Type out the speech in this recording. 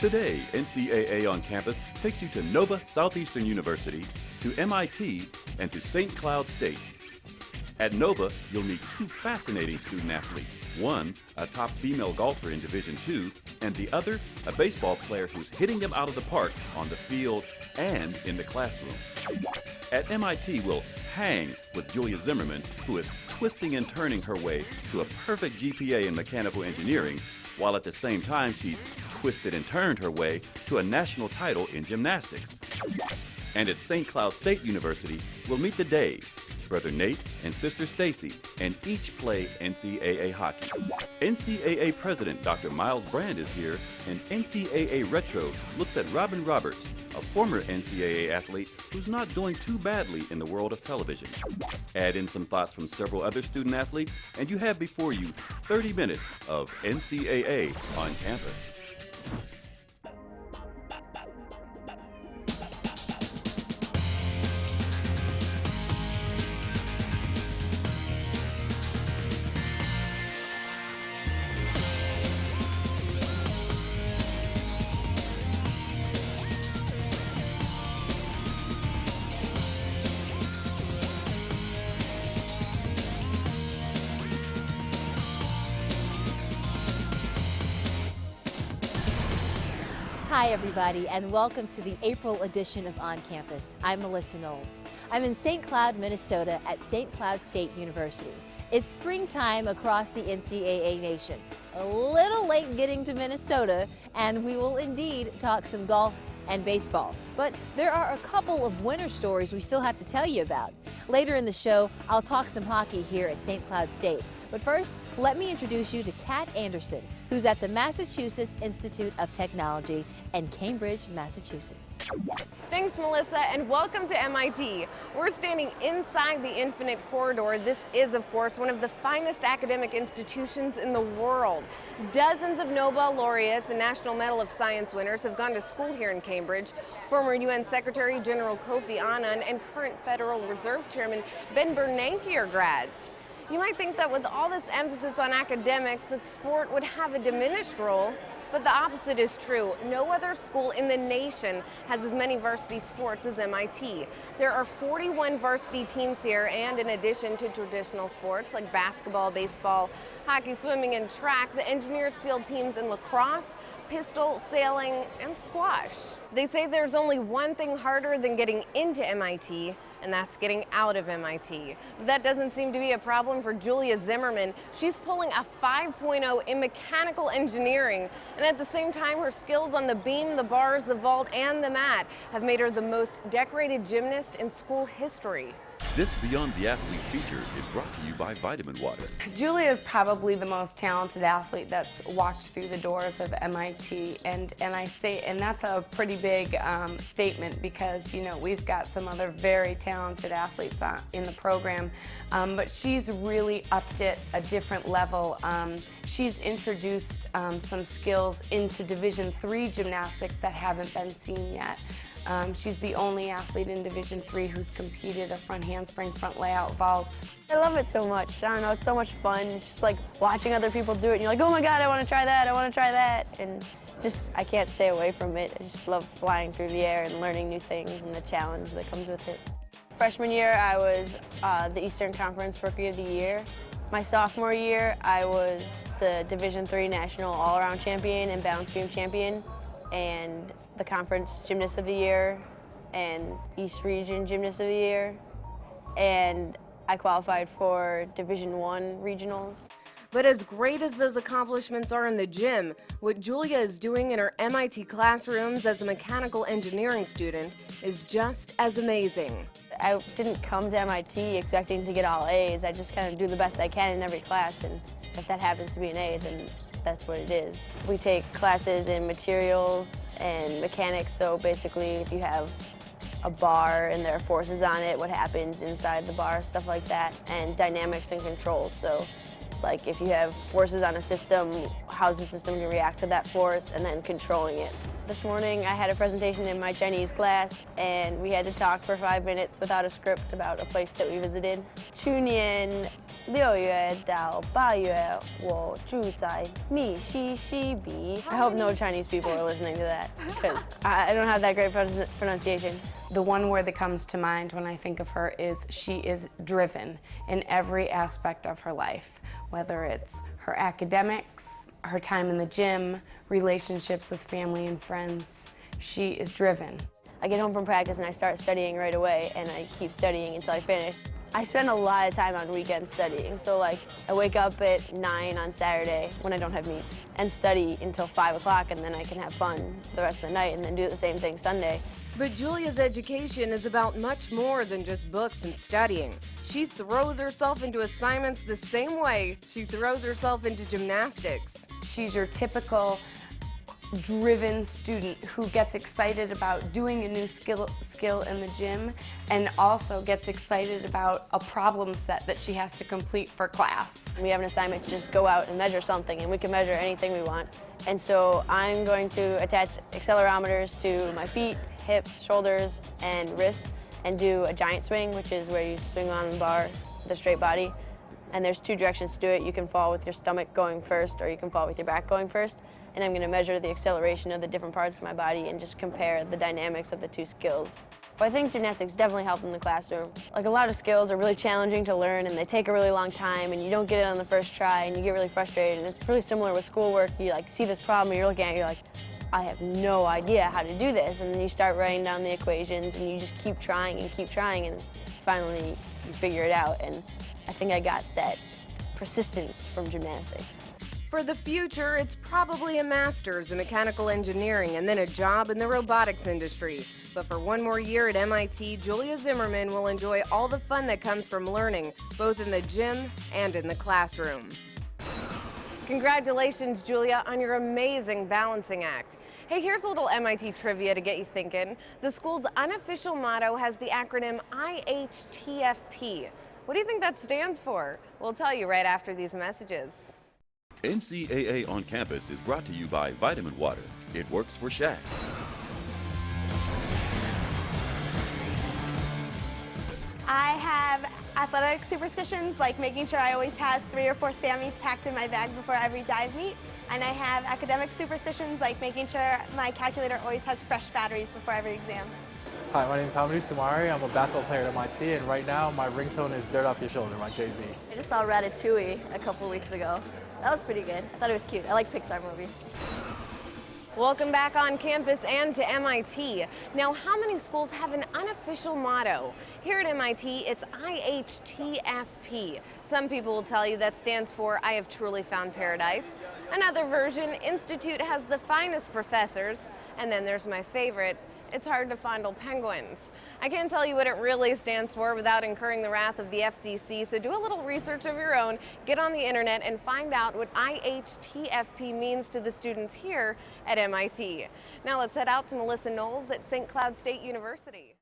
Today, NCAA On Campus takes you to Nova Southeastern University, to MIT, and to St. Cloud State. At Nova, you'll meet two fascinating student athletes. One, a top female golfer in Division II, and the other, a baseball player who's hitting them out of the park on the field and in the classroom. At MIT, we'll hang with Julia Zimmerman, who is twisting and turning her way to a perfect GPA in mechanical engineering, while at the same time she's twisted and turned her way to a national title in gymnastics. And at St. Cloud State University, we'll meet the Days, brother Nate and sister Stacy, and each play NCAA hockey. NCAA President Dr. Miles Brand is here, and NCAA Retro looks at Robin Roberts, a former NCAA athlete who's not doing too badly in the world of television. Add in some thoughts from several other student athletes, and you have before you 30 minutes of NCAA on campus. Hi everybody, and welcome to the April edition of On Campus. I'm Melissa Knowles. I'm in St. Cloud, Minnesota at St. Cloud State University. It's springtime across the NCAA nation. A little late getting to Minnesota, and we will indeed talk some golf and baseball. But there are a couple of winter stories we still have to tell you about. Later in the show, I'll talk some hockey here at St. Cloud State. But first, let me introduce you to Kat Anderson, who's at the Massachusetts Institute of Technology in Cambridge, Massachusetts. Thanks, Melissa, and welcome to MIT. We're standing inside the Infinite Corridor. This is, of course, one of the finest academic institutions in the world. Dozens of Nobel laureates and National Medal of Science winners have gone to school here in Cambridge. Former UN Secretary General Kofi Annan and current Federal Reserve Chairman Ben Bernanke are grads. You might think that with all this emphasis on academics that sport would have a diminished role, but the opposite is true. No other school in the nation has as many varsity sports as MIT. There are 41 varsity teams here, and in addition to traditional sports like basketball, baseball, hockey, swimming, and track, the engineers field teams in lacrosse, pistol, sailing, and squash. They say there's only one thing harder than getting into MIT, and that's getting out of MIT. But that doesn't seem to be a problem for Julia Zimmerman. She's pulling a 5.0 in mechanical engineering, and at the same time, her skills on the beam, the bars, the vault, and the mat have made her the most decorated gymnast in school history. This Beyond the Athlete feature is brought to you by Vitamin Water. Julia is probably the most talented athlete that's walked through the doors of MIT, and that's a pretty big statement, because we've got some other very talented athletes in the program, but she's really upped it a different level. She's introduced some skills into Division III gymnastics that haven't been seen yet. She's the only athlete in Division III who's competed a front handspring, front layout vault. I love it so much. I don't know, it's so much fun. It's just like watching other people do it, and you're like, oh my God, I want to try that, I want to try that. And just, I can't stay away from it. I just love flying through the air and learning new things and the challenge that comes with it. Freshman year, I was the Eastern Conference Rookie of the Year. My sophomore year, I was the Division III National All-Around Champion and Balance Beam Champion, and the Conference Gymnast of the Year, and East Region Gymnast of the Year, and I qualified for Division I regionals. But as great as those accomplishments are in the gym, what Julia is doing in her MIT classrooms as a mechanical engineering student is just as amazing. I didn't come to MIT expecting to get all A's. I just kind of do the best I can in every class, and if that happens to be an A, then that's what it is. We take classes in materials and mechanics, so basically if you have a bar and there are forces on it, what happens inside the bar, stuff like that, and dynamics and controls. So like if you have forces on a system, how's the system going to react to that force, and then controlling it. This morning I had a presentation in my Chinese class and we had to talk for 5 minutes without a script about a place that we visited. 去年6月到8月我住在密西西比. I hope no Chinese people are listening to that because I don't have that great pronunciation. The one word that comes to mind when I think of her is she is driven in every aspect of her life, whether it's her academics, her time in the gym, relationships with family and friends. She is driven. I get home from practice and I start studying right away and I keep studying until I finish. I spend a lot of time on weekends studying, so like I wake up at 9 on Saturday when I don't have meets and study until 5 o'clock, and then I can have fun the rest of the night and then do the same thing Sunday. But Julia's education is about much more than just books and studying. She throws herself into assignments the same way she throws herself into gymnastics. She's your typical driven student who gets excited about doing a new skill in the gym and also gets excited about a problem set that she has to complete for class. We have an assignment to just go out and measure something, and we can measure anything we want. And so I'm going to attach accelerometers to my feet, hips, shoulders, and wrists and do a giant swing, which is where you swing on the bar with a straight body. And there's 2 directions to do it. You can fall with your stomach going first, or you can fall with your back going first. And I'm going to measure the acceleration of the different parts of my body and just compare the dynamics of the 2 skills. I think gymnastics definitely helped in the classroom. Like, a lot of skills are really challenging to learn and they take a really long time and you don't get it on the first try and you get really frustrated. And it's really similar with schoolwork. You like see this problem and you're looking at it, you're like, I have no idea how to do this. And then you start writing down the equations and you just keep trying and finally you figure it out. And I think I got that persistence from gymnastics. For the future, it's probably a master's in mechanical engineering and then a job in the robotics industry. But for one more year at MIT, Julia Zimmerman will enjoy all the fun that comes from learning, both in the gym and in the classroom. Congratulations, Julia, on your amazing balancing act. Hey, here's a little MIT trivia to get you thinking. The school's unofficial motto has the acronym IHTFP. What do you think that stands for? We'll tell you right after these messages. NCAA On Campus is brought to you by Vitamin Water. It works for Shaq. I have athletic superstitions, like making sure I always have 3 or 4 Sammys packed in my bag before every dive meet. And I have academic superstitions, like making sure my calculator always has fresh batteries before every exam. Hi, my name is Hamidou Soumari. I'm a basketball player at MIT, and right now my ringtone is Dirt Off Your Shoulder by Jay-Z. I just saw Ratatouille a couple weeks ago. That was pretty good. I thought it was cute. I like Pixar movies. Welcome back on campus and to MIT. Now, how many schools have an unofficial motto? Here at MIT, it's IHTFP. Some people will tell you that stands for I have truly found paradise. Another version, Institute has the finest professors. And then there's my favorite, it's hard to fondle penguins. I can't tell you what it really stands for without incurring the wrath of the FCC, so do a little research of your own, get on the internet and find out what IHTFP means to the students here at MIT. Now let's head out to Melissa Knowles at St. Cloud State University.